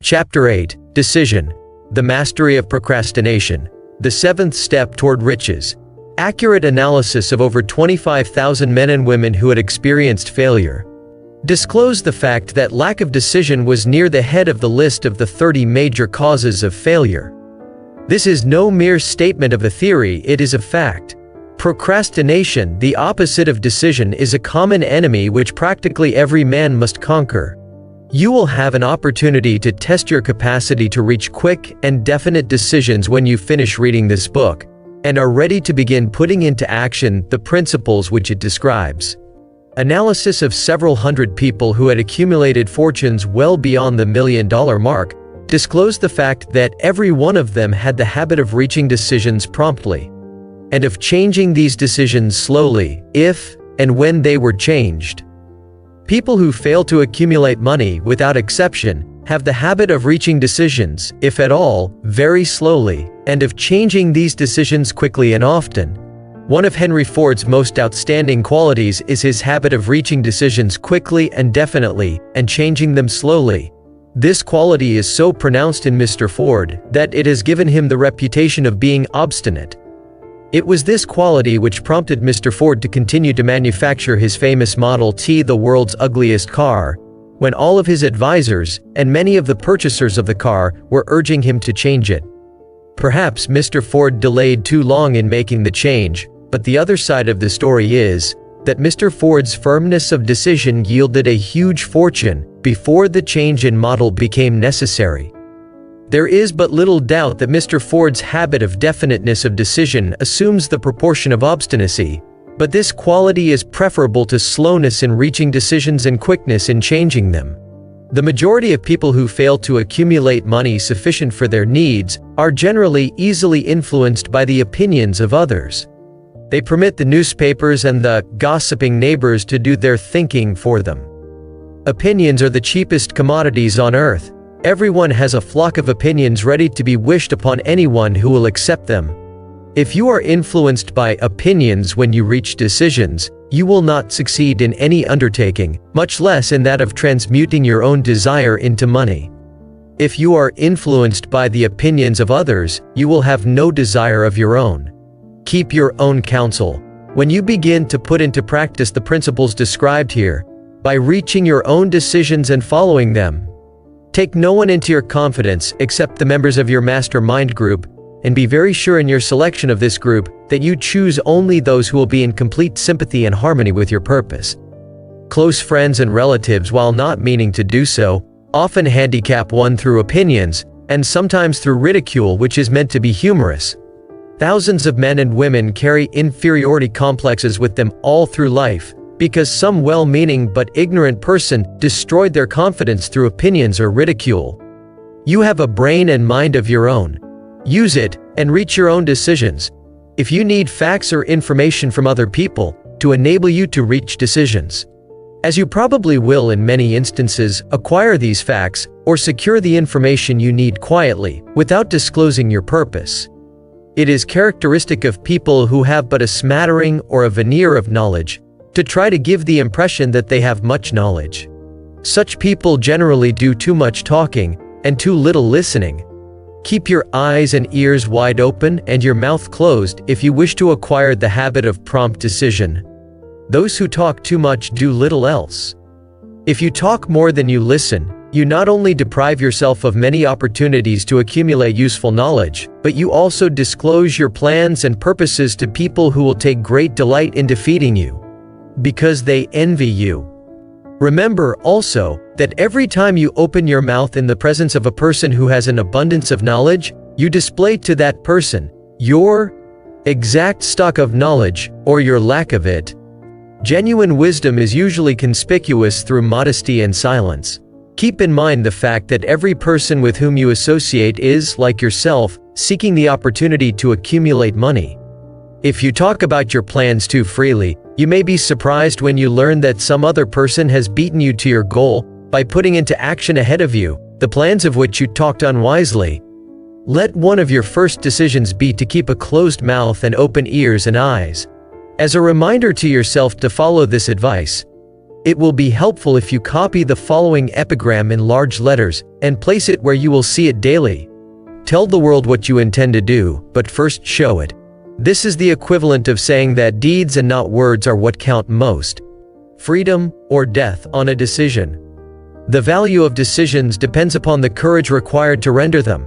Chapter 8, Decision, the Mastery of Procrastination, the Seventh Step Toward Riches. Accurate analysis of over 25,000 men and women who had experienced failure disclosed the fact that lack of decision was near the head of the list of the 30 major causes of failure. This is no mere statement of a theory, it is a fact. Procrastination, the opposite of decision, is a common enemy which practically every man must conquer. You will have an opportunity to test your capacity to reach quick and definite decisions when you finish reading this book and are ready to begin putting into action the principles which it describes. Analysis of several hundred people who had accumulated fortunes well beyond the $1 million mark disclosed the fact that every one of them had the habit of reaching decisions promptly and of changing these decisions slowly, if and when they were changed. People who fail to accumulate money, without exception, have the habit of reaching decisions, if at all, very slowly, and of changing these decisions quickly and often. One of Henry Ford's most outstanding qualities is his habit of reaching decisions quickly and definitely, and changing them slowly. This quality is so pronounced in Mr. Ford that it has given him the reputation of being obstinate. It was this quality which prompted Mr. Ford to continue to manufacture his famous Model T, the world's ugliest car, when all of his advisors and many of the purchasers of the car were urging him to change it. Perhaps Mr. Ford delayed too long in making the change, but the other side of the story is that Mr. Ford's firmness of decision yielded a huge fortune before the change in model became necessary. There is but little doubt that Mr. Ford's habit of definiteness of decision assumes the proportion of obstinacy, but this quality is preferable to slowness in reaching decisions and quickness in changing them. The majority of people who fail to accumulate money sufficient for their needs are generally easily influenced by the opinions of others. They permit the newspapers and the gossiping neighbors to do their thinking for them. Opinions are the cheapest commodities on earth. Everyone has a flock of opinions ready to be wished upon anyone who will accept them. If you are influenced by opinions when you reach decisions, you will not succeed in any undertaking, much less in that of transmuting your own desire into money. If you are influenced by the opinions of others, you will have no desire of your own. Keep your own counsel. When you begin to put into practice the principles described here, by reaching your own decisions and following them, take no one into your confidence except the members of your mastermind group, and be very sure in your selection of this group that you choose only those who will be in complete sympathy and harmony with your purpose. Close friends and relatives, while not meaning to do so, often handicap one through opinions, and sometimes through ridicule which is meant to be humorous. Thousands of men and women carry inferiority complexes with them all through life, because some well-meaning but ignorant person destroyed their confidence through opinions or ridicule. You have a brain and mind of your own. Use it, and reach your own decisions. If you need facts or information from other people to enable you to reach decisions, as you probably will in many instances, acquire these facts, or secure the information you need quietly, without disclosing your purpose. It is characteristic of people who have but a smattering or a veneer of knowledge to try to give the impression that they have much knowledge. Such people generally do too much talking and too little listening. Keep your eyes and ears wide open and your mouth closed if you wish to acquire the habit of prompt decision. Those who talk too much do little else. If you talk more than you listen, you not only deprive yourself of many opportunities to accumulate useful knowledge, but you also disclose your plans and purposes to people who will take great delight in defeating you, because they envy you. Remember also that every time you open your mouth in the presence of a person who has an abundance of knowledge, you display to that person your exact stock of knowledge, or your lack of it. Genuine wisdom is usually conspicuous through modesty and silence. Keep in mind the fact that every person with whom you associate is, like yourself, seeking the opportunity to accumulate money. If you talk about your plans too freely, you may be surprised when you learn that some other person has beaten you to your goal by putting into action ahead of you the plans of which you talked unwisely. Let one of your first decisions be to keep a closed mouth and open ears and eyes. As a reminder to yourself to follow this advice, It will be helpful if you copy the following epigram in large letters and place it where you will see it daily. Tell the world what you intend to do, but first show it. This is the equivalent of saying that deeds and not words are what count most. Freedom or death on a decision. The value of decisions depends upon the courage required to render them.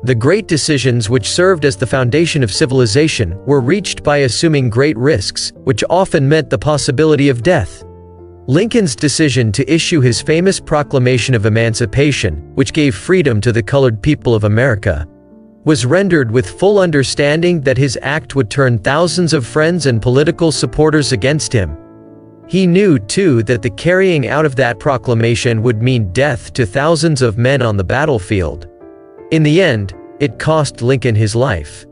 The great decisions which served as the foundation of civilization were reached by assuming great risks, which often meant the possibility of death. Lincoln's decision to issue his famous Proclamation of Emancipation, which gave freedom to the colored people of America, was rendered with full understanding that his act would turn thousands of friends and political supporters against him. He knew, too, that the carrying out of that proclamation would mean death to thousands of men on the battlefield. In the end, it cost Lincoln his life.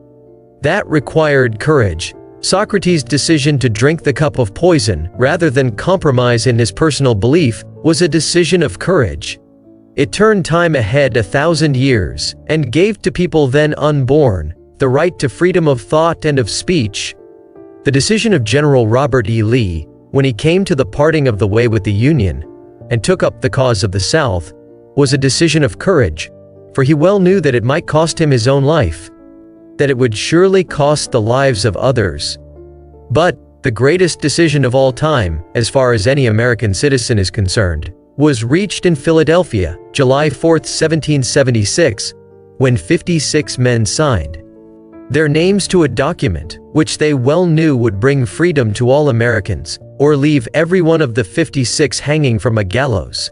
That required courage. Socrates' decision to drink the cup of poison, rather than compromise in his personal belief, was a decision of courage. It turned time ahead 1,000 years, and gave to people then unborn the right to freedom of thought and of speech. The decision of General Robert E. Lee, when he came to the parting of the way with the Union, and took up the cause of the South, was a decision of courage, for he well knew that it might cost him his own life, that it would surely cost the lives of others. But the greatest decision of all time, as far as any American citizen is concerned, was reached in Philadelphia, July 4, 1776, when 56 men signed their names to a document which they well knew would bring freedom to all Americans, or leave every one of the 56 hanging from a gallows.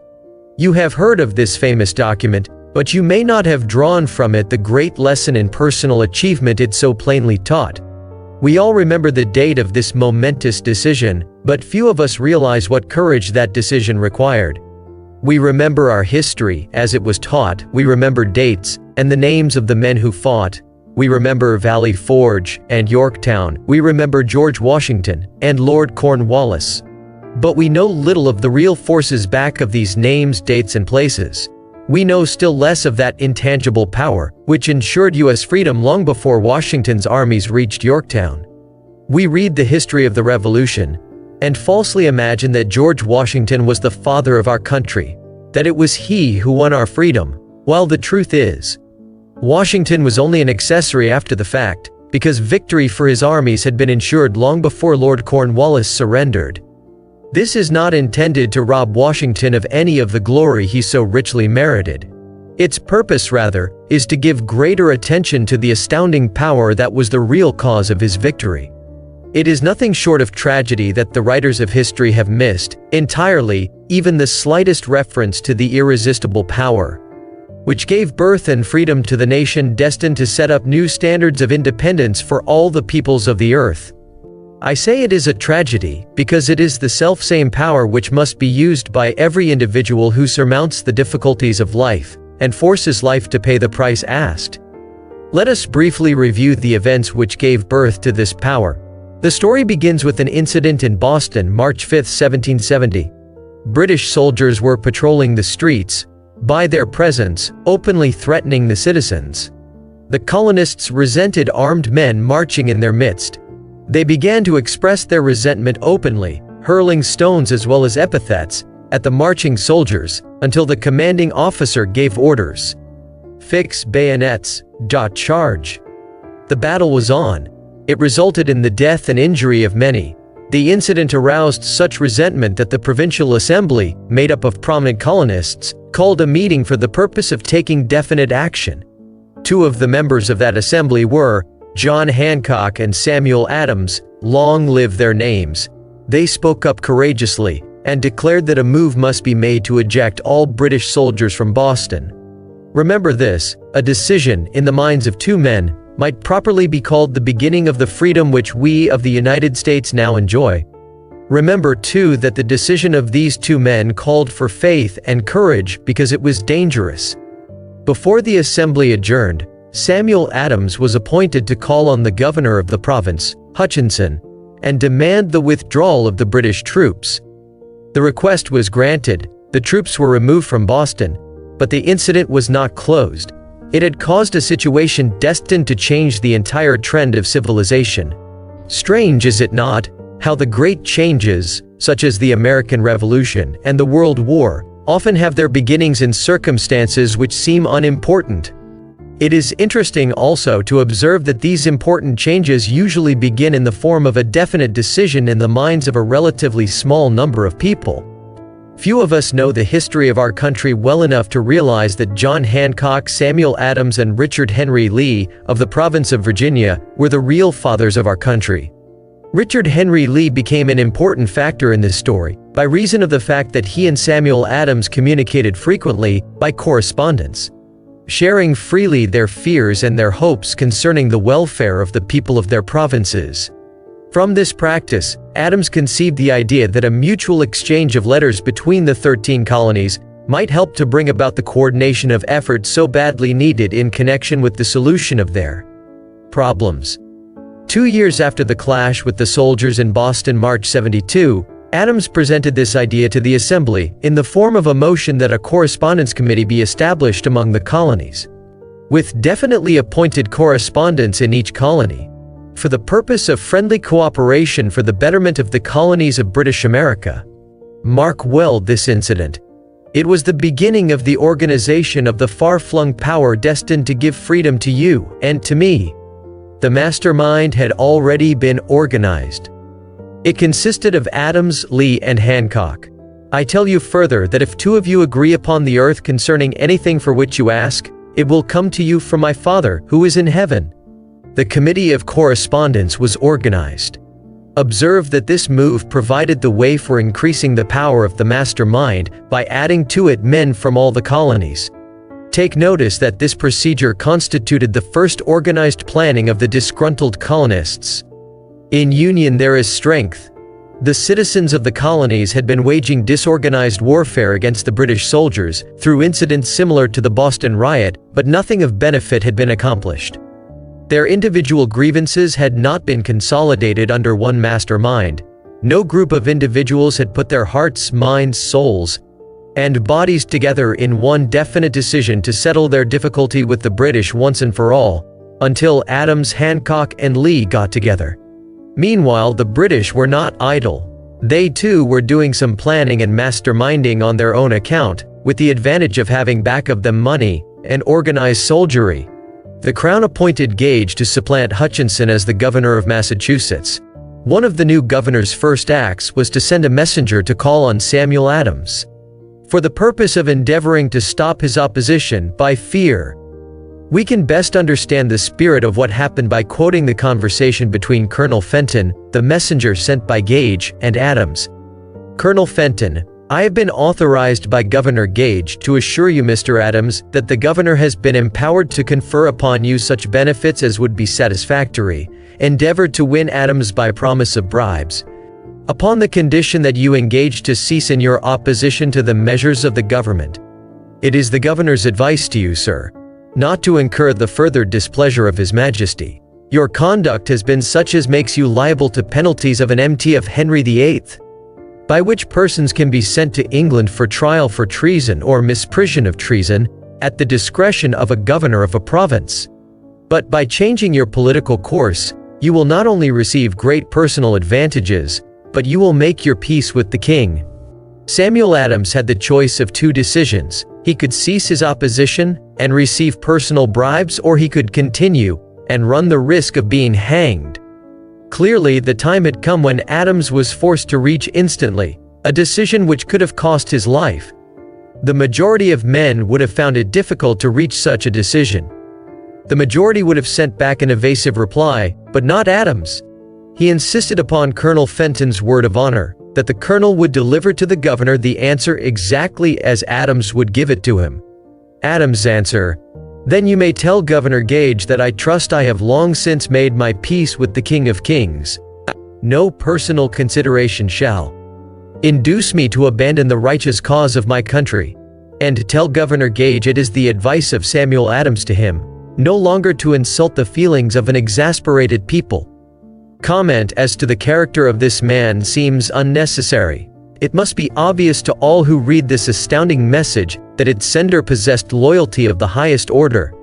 You have heard of this famous document, but you may not have drawn from it the great lesson in personal achievement it so plainly taught. We all remember the date of this momentous decision, but few of us realize what courage that decision required. We remember our history as it was taught, we remember dates and the names of the men who fought. We remember Valley Forge and Yorktown, we remember George Washington and Lord Cornwallis. But we know little of the real forces back of these names, dates, and places. We know still less of that intangible power, which ensured U.S. freedom long before Washington's armies reached Yorktown. We read the history of the Revolution, and falsely imagine that George Washington was the father of our country, that it was he who won our freedom, while the truth is, Washington was only an accessory after the fact, because victory for his armies had been ensured long before Lord Cornwallis surrendered. This is not intended to rob Washington of any of the glory he so richly merited. Its purpose, rather, is to give greater attention to the astounding power that was the real cause of his victory. It is nothing short of tragedy that the writers of history have missed, entirely, even the slightest reference to the irresistible power which gave birth and freedom to the nation destined to set up new standards of independence for all the peoples of the earth. I say it is a tragedy, because it is the selfsame power which must be used by every individual who surmounts the difficulties of life, and forces life to pay the price asked. Let us briefly review the events which gave birth to this power. The story begins with an incident in Boston, March 5, 1770. British soldiers were patrolling the streets, by their presence, openly threatening the citizens. The colonists resented armed men marching in their midst. They began to express their resentment openly, hurling stones as well as epithets at the marching soldiers, until the commanding officer gave orders. Fix bayonets, charge. The battle was on. It resulted in the death and injury of many. The incident aroused such resentment that the Provincial Assembly, made up of prominent colonists, called a meeting for the purpose of taking definite action. Two of the members of that assembly were John Hancock and Samuel Adams. Long live their names. They spoke up courageously and declared that a move must be made to eject all British soldiers from Boston. Remember this: a decision in the minds of two men might properly be called the beginning of the freedom which we of the United States now enjoy. Remember, too, that the decision of these two men called for faith and courage because it was dangerous. Before the assembly adjourned, Samuel Adams was appointed to call on the governor of the province, Hutchinson, and demand the withdrawal of the British troops. The request was granted, the troops were removed from Boston, but the incident was not closed. It had caused a situation destined to change the entire trend of civilization. Strange, is it not, how the great changes, such as the American Revolution and the World War, often have their beginnings in circumstances which seem unimportant. It is interesting also to observe that these important changes usually begin in the form of a definite decision in the minds of a relatively small number of people. Few of us know the history of our country well enough to realize that John Hancock, Samuel Adams, and Richard Henry Lee, of the province of Virginia, were the real fathers of our country. Richard Henry Lee became an important factor in this story, by reason of the fact that he and Samuel Adams communicated frequently, by correspondence, sharing freely their fears and their hopes concerning the welfare of the people of their provinces. From this practice, Adams conceived the idea that a mutual exchange of letters between the 13 colonies might help to bring about the coordination of effort so badly needed in connection with the solution of their problems. 2 years after the clash with the soldiers in Boston, March 72, Adams presented this idea to the Assembly in the form of a motion that a correspondence committee be established among the colonies, with definitely appointed correspondents in each colony, for the purpose of friendly cooperation for the betterment of the colonies of British America. Mark well this incident. It was the beginning of the organization of the far-flung power destined to give freedom to you and to me. The mastermind had already been organized. It consisted of Adams, Lee, and Hancock. I tell you further that if 2 of you agree upon the earth concerning anything for which you ask, it will come to you from my Father who is in heaven. The Committee of Correspondence was organized. Observe that this move provided the way for increasing the power of the mastermind by adding to it men from all the colonies. Take notice that this procedure constituted the first organized planning of the disgruntled colonists. In union there is strength. The citizens of the colonies had been waging disorganized warfare against the British soldiers through incidents similar to the Boston riot, but nothing of benefit had been accomplished. Their individual grievances had not been consolidated under one mastermind. No group of individuals had put their hearts, minds, souls, and bodies together in one definite decision to settle their difficulty with the British once and for all, until Adams, Hancock, and Lee got together. Meanwhile, the British were not idle. They too were doing some planning and masterminding on their own account, with the advantage of having back of them money and organized soldiery. The Crown appointed Gage to supplant Hutchinson as the governor of Massachusetts. One of the new governor's first acts was to send a messenger to call on Samuel Adams, for the purpose of endeavoring to stop his opposition by fear. We can best understand the spirit of what happened by quoting the conversation between Colonel Fenton, the messenger sent by Gage, and Adams. Colonel Fenton: I have been authorized by Governor Gage to assure you, Mr. Adams, that the governor has been empowered to confer upon you such benefits as would be satisfactory, endeavored to win Adams by promise of bribes, upon the condition that you engage to cease in your opposition to the measures of the government. It is the governor's advice to you, sir, not to incur the further displeasure of His Majesty. Your conduct has been such as makes you liable to penalties of an MT of Henry VIII, by which persons can be sent to England for trial for treason or misprision of treason, at the discretion of a governor of a province. But by changing your political course, you will not only receive great personal advantages, but you will make your peace with the king. Samuel Adams had the choice of 2 decisions. He could cease his opposition and receive personal bribes, or he could continue and run the risk of being hanged. Clearly, the time had come when Adams was forced to reach instantly a decision which could have cost his life. The majority of men would have found it difficult to reach such a decision. The majority would have sent back an evasive reply, but not Adams. He insisted upon Colonel Fenton's word of honor, that the colonel would deliver to the governor the answer exactly as Adams would give it to him. Adams' answer: Then you may tell Governor Gage that I trust I have long since made my peace with the King of Kings. No personal consideration shall induce me to abandon the righteous cause of my country. And tell Governor Gage it is the advice of Samuel Adams to him, no longer to insult the feelings of an exasperated people. Comment as to the character of this man seems unnecessary. It must be obvious to all who read this astounding message that its sender possessed loyalty of the highest order.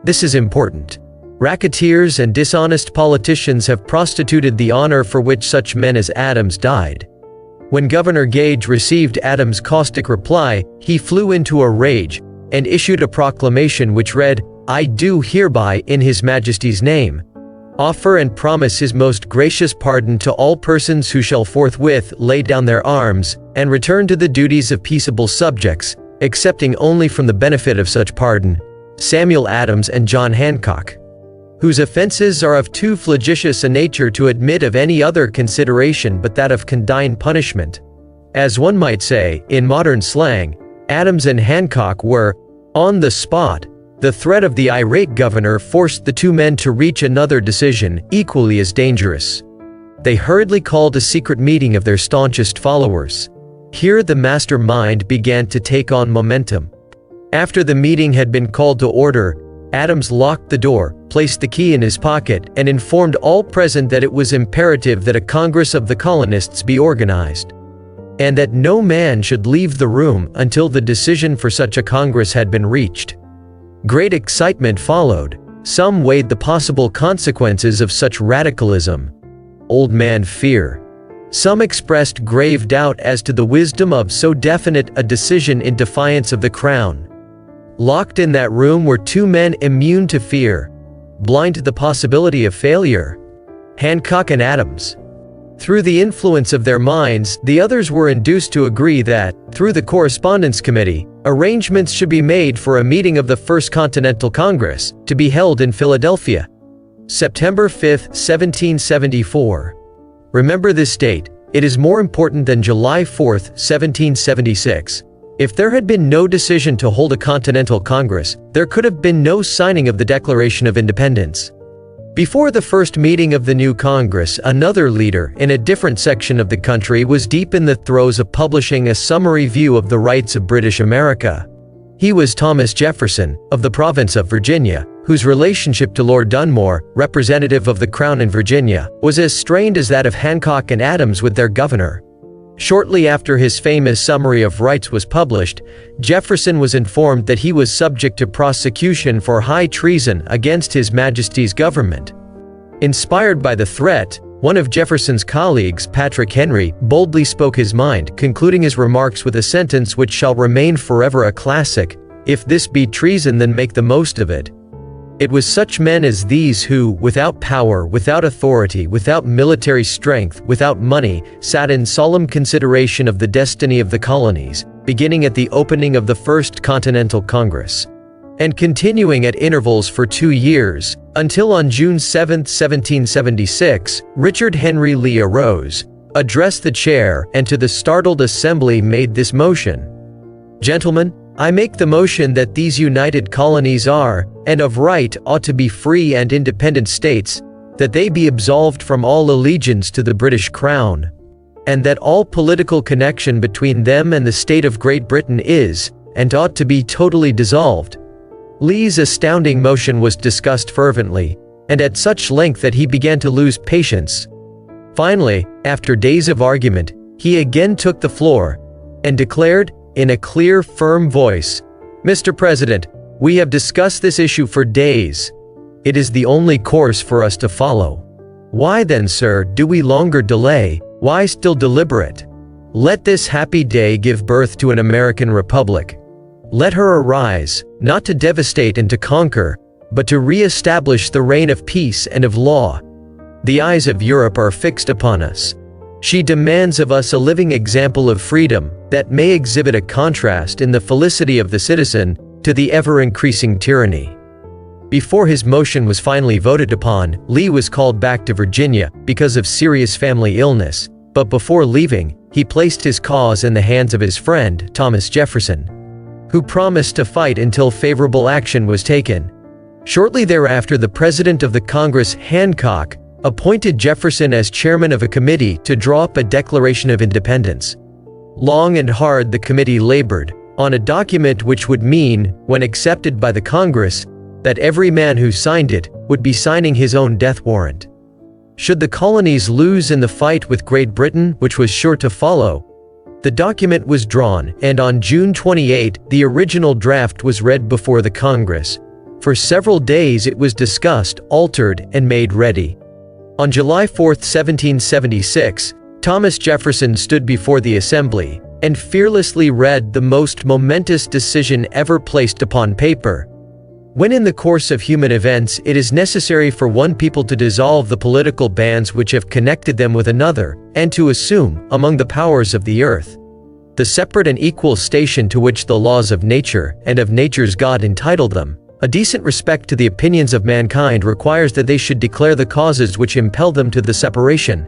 This is important. Racketeers and dishonest politicians have prostituted the honor for which such men as Adams died. When Governor Gage received Adams' caustic reply, he flew into a rage and issued a proclamation which read, "I do hereby, in His Majesty's name, offer and promise His most gracious pardon to all persons who shall forthwith lay down their arms and return to the duties of peaceable subjects, excepting only from the benefit of such pardon, Samuel Adams and John Hancock, whose offenses are of too flagitious a nature to admit of any other consideration but that of condign punishment." As one might say, in modern slang, Adams and Hancock were on the spot. The threat of the irate governor forced the two men to reach another decision, equally as dangerous. They hurriedly called a secret meeting of their staunchest followers. Here the mastermind began to take on momentum. After the meeting had been called to order, Adams locked the door, placed the key in his pocket, and informed all present that it was imperative that a Congress of the colonists be organized, and that no man should leave the room until the decision for such a Congress had been reached. Great excitement followed. Some weighed the possible consequences of such radicalism. Old man fear. Some expressed grave doubt as to the wisdom of so definite a decision in defiance of the Crown. Locked in that room were two men immune to fear, blind to the possibility of failure: Hancock and Adams. Through the influence of their minds, the others were induced to agree that, through the Correspondence Committee, arrangements should be made for a meeting of the First Continental Congress, to be held in Philadelphia, September 5, 1774. Remember this date. It is more important than July 4, 1776. If there had been no decision to hold a Continental Congress, there could have been no signing of the Declaration of Independence. Before the first meeting of the new Congress, another leader, in a different section of the country, was deep in the throes of publishing a summary view of the rights of British America. He was Thomas Jefferson, of the province of Virginia, whose relationship to Lord Dunmore, representative of the Crown in Virginia, was as strained as that of Hancock and Adams with their governor. Shortly after his famous Summary of Rights was published, Jefferson was informed that he was subject to prosecution for high treason against His Majesty's government. Inspired by the threat, one of Jefferson's colleagues, Patrick Henry, boldly spoke his mind, concluding his remarks with a sentence which shall remain forever a classic: "If this be treason, then make the most of it." It was such men as these who, without power, without authority, without military strength, without money, sat in solemn consideration of the destiny of the colonies, beginning at the opening of the First Continental Congress, and continuing at intervals for 2 years, until on June 7, 1776, Richard Henry Lee arose, addressed the chair, and to the startled assembly made this motion: "Gentlemen, I make the motion that these united colonies are, and of right ought to be free and independent states, that they be absolved from all allegiance to the British Crown, and that all political connection between them and the state of Great Britain is, and ought to be totally dissolved." Lee's astounding motion was discussed fervently, and at such length that he began to lose patience. Finally, after days of argument, he again took the floor, and declared, in a clear, firm voice, "Mr. President, we have discussed this issue for days. It is the only course for us to follow. Why then, sir, do we longer delay? Why still deliberate? Let this happy day give birth to an American Republic. Let her arise, not to devastate and to conquer, but to re-establish the reign of peace and of law. The eyes of Europe are fixed upon us. She demands of us a living example of freedom, that may exhibit a contrast in the felicity of the citizen to the ever-increasing tyranny." Before his motion was finally voted upon, Lee was called back to Virginia because of serious family illness, but before leaving, he placed his cause in the hands of his friend, Thomas Jefferson, who promised to fight until favorable action was taken. Shortly thereafter, the President of the Congress, Hancock, appointed Jefferson as chairman of a committee to draw up a Declaration of Independence. Long and hard the committee labored, on a document which would mean, when accepted by the Congress, that every man who signed it would be signing his own death warrant. Should the colonies lose in the fight with Great Britain, which was sure to follow, the document was drawn, and on June 28, the original draft was read before the Congress. For several days it was discussed, altered, and made ready. On July 4, 1776, Thomas Jefferson stood before the assembly and fearlessly read the most momentous decision ever placed upon paper. When in the course of human events it is necessary for one people to dissolve the political bands which have connected them with another, and to assume, among the powers of the earth, the separate and equal station to which the laws of nature and of nature's God entitle them, a decent respect to the opinions of mankind requires that they should declare the causes which impel them to the separation.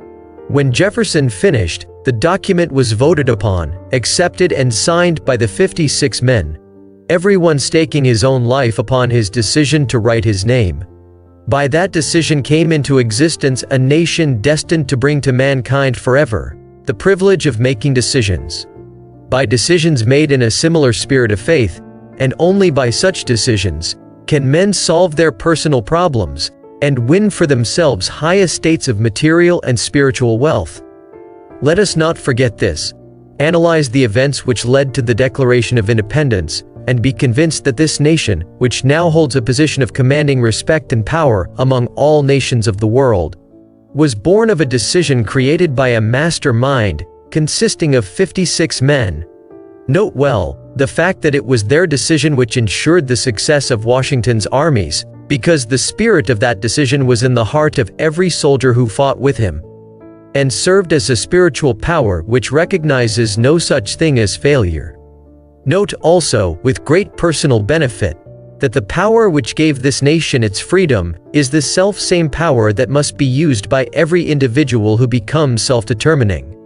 When Jefferson finished, the document was voted upon, accepted and signed by the 56 men, everyone staking his own life upon his decision to write his name. By that decision came into existence a nation destined to bring to mankind forever the privilege of making decisions. By decisions made in a similar spirit of faith, and only by such decisions, can men solve their personal problems and win for themselves high estates of material and spiritual wealth. Let us not forget this. Analyze the events which led to the Declaration of Independence, and be convinced that this nation, which now holds a position of commanding respect and power among all nations of the world, was born of a decision created by a master mind consisting of 56 men. Note well the fact that it was their decision which ensured the success of Washington's armies, because the spirit of that decision was in the heart of every soldier who fought with him, and served as a spiritual power which recognizes no such thing as failure. Note also, with great personal benefit, that the power which gave this nation its freedom is the self-same power that must be used by every individual who becomes self-determining.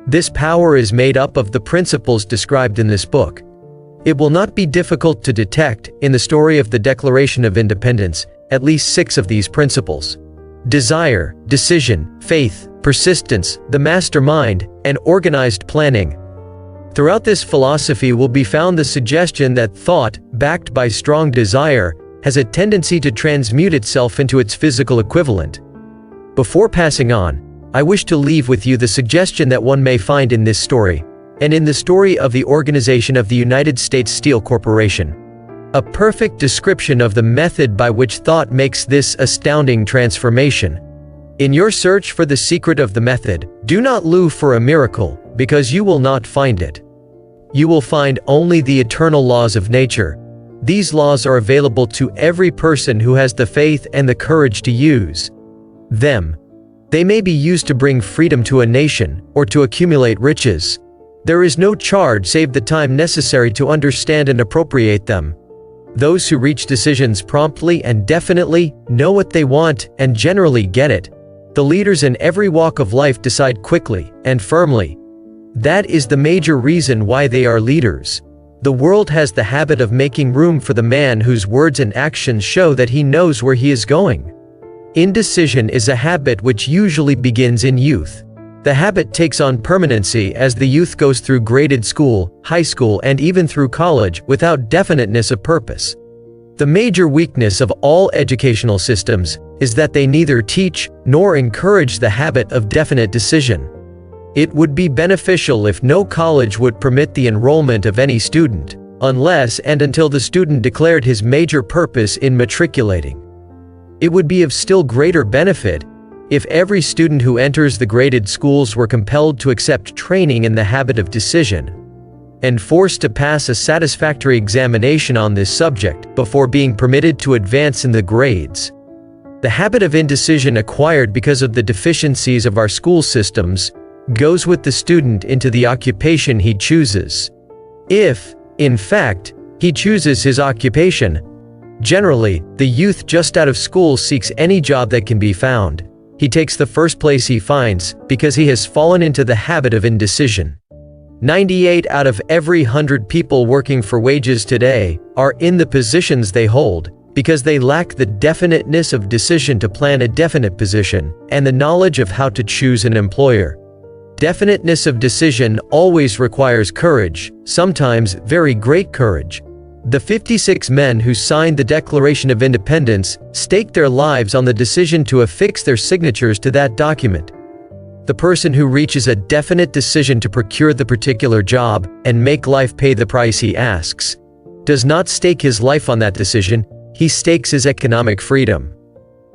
This power is made up of the principles described in this book. It will not be difficult to detect, in the story of the Declaration of Independence, at least 6 of these principles: desire, decision, faith, persistence, the mastermind, and organized planning. Throughout this philosophy will be found the suggestion that thought, backed by strong desire, has a tendency to transmute itself into its physical equivalent. Before passing on, I wish to leave with you the suggestion that one may find in this story, and in the story of the organization of the United States Steel Corporation, a perfect description of the method by which thought makes this astounding transformation. In your search for the secret of the method, do not look for a miracle, because you will not find it. You will find only the eternal laws of nature. These laws are available to every person who has the faith and the courage to use them. They may be used to bring freedom to a nation, or to accumulate riches. There is no charge save the time necessary to understand and appropriate them. Those who reach decisions promptly and definitely know what they want and generally get it. The leaders in every walk of life decide quickly and firmly. That is the major reason why they are leaders. The world has the habit of making room for the man whose words and actions show that he knows where he is going. Indecision is a habit which usually begins in youth. The habit takes on permanency as the youth goes through graded school, high school, and even through college without definiteness of purpose. The major weakness of all educational systems is that they neither teach nor encourage the habit of definite decision. It would be beneficial if no college would permit the enrollment of any student, unless and until the student declared his major purpose in matriculating. It would be of still greater benefit if every student who enters the graded schools were compelled to accept training in the habit of decision, and forced to pass a satisfactory examination on this subject before being permitted to advance in the grades. The habit of indecision acquired because of the deficiencies of our school systems goes with the student into the occupation he chooses. If, in fact, he chooses his occupation, generally, the youth just out of school seeks any job that can be found. He takes the first place he finds because he has fallen into the habit of indecision. 98 out of every 100 people working for wages today are in the positions they hold because they lack the definiteness of decision to plan a definite position and the knowledge of how to choose an employer. Definiteness of decision always requires courage, sometimes very great courage. The 56 men who signed the Declaration of Independence staked their lives on the decision to affix their signatures to that document. The person who reaches a definite decision to procure the particular job and make life pay the price he asks does not stake his life on that decision. he stakes his economic freedom.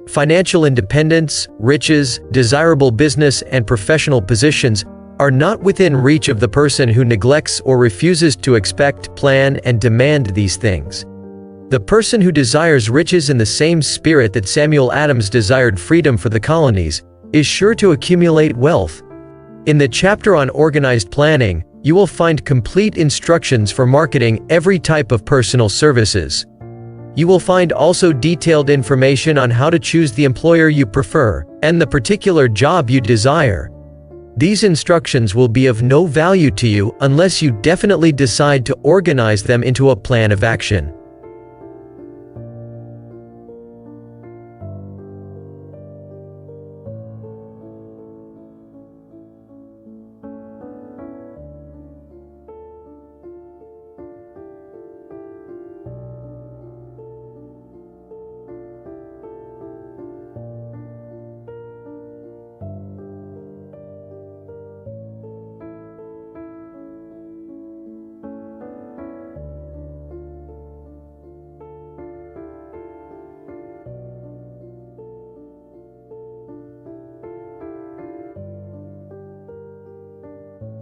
Financial independence, riches, desirable business and professional positions are not within reach of the person who neglects or refuses to expect, plan, and demand these things. The person who desires riches in the same spirit that Samuel Adams desired freedom for the colonies is sure to accumulate wealth. In the chapter on organized planning, you will find complete instructions for marketing every type of personal services. You will find also detailed information on how to choose the employer you prefer and the particular job you desire. These instructions will be of no value to you unless you definitely decide to organize them into a plan of action.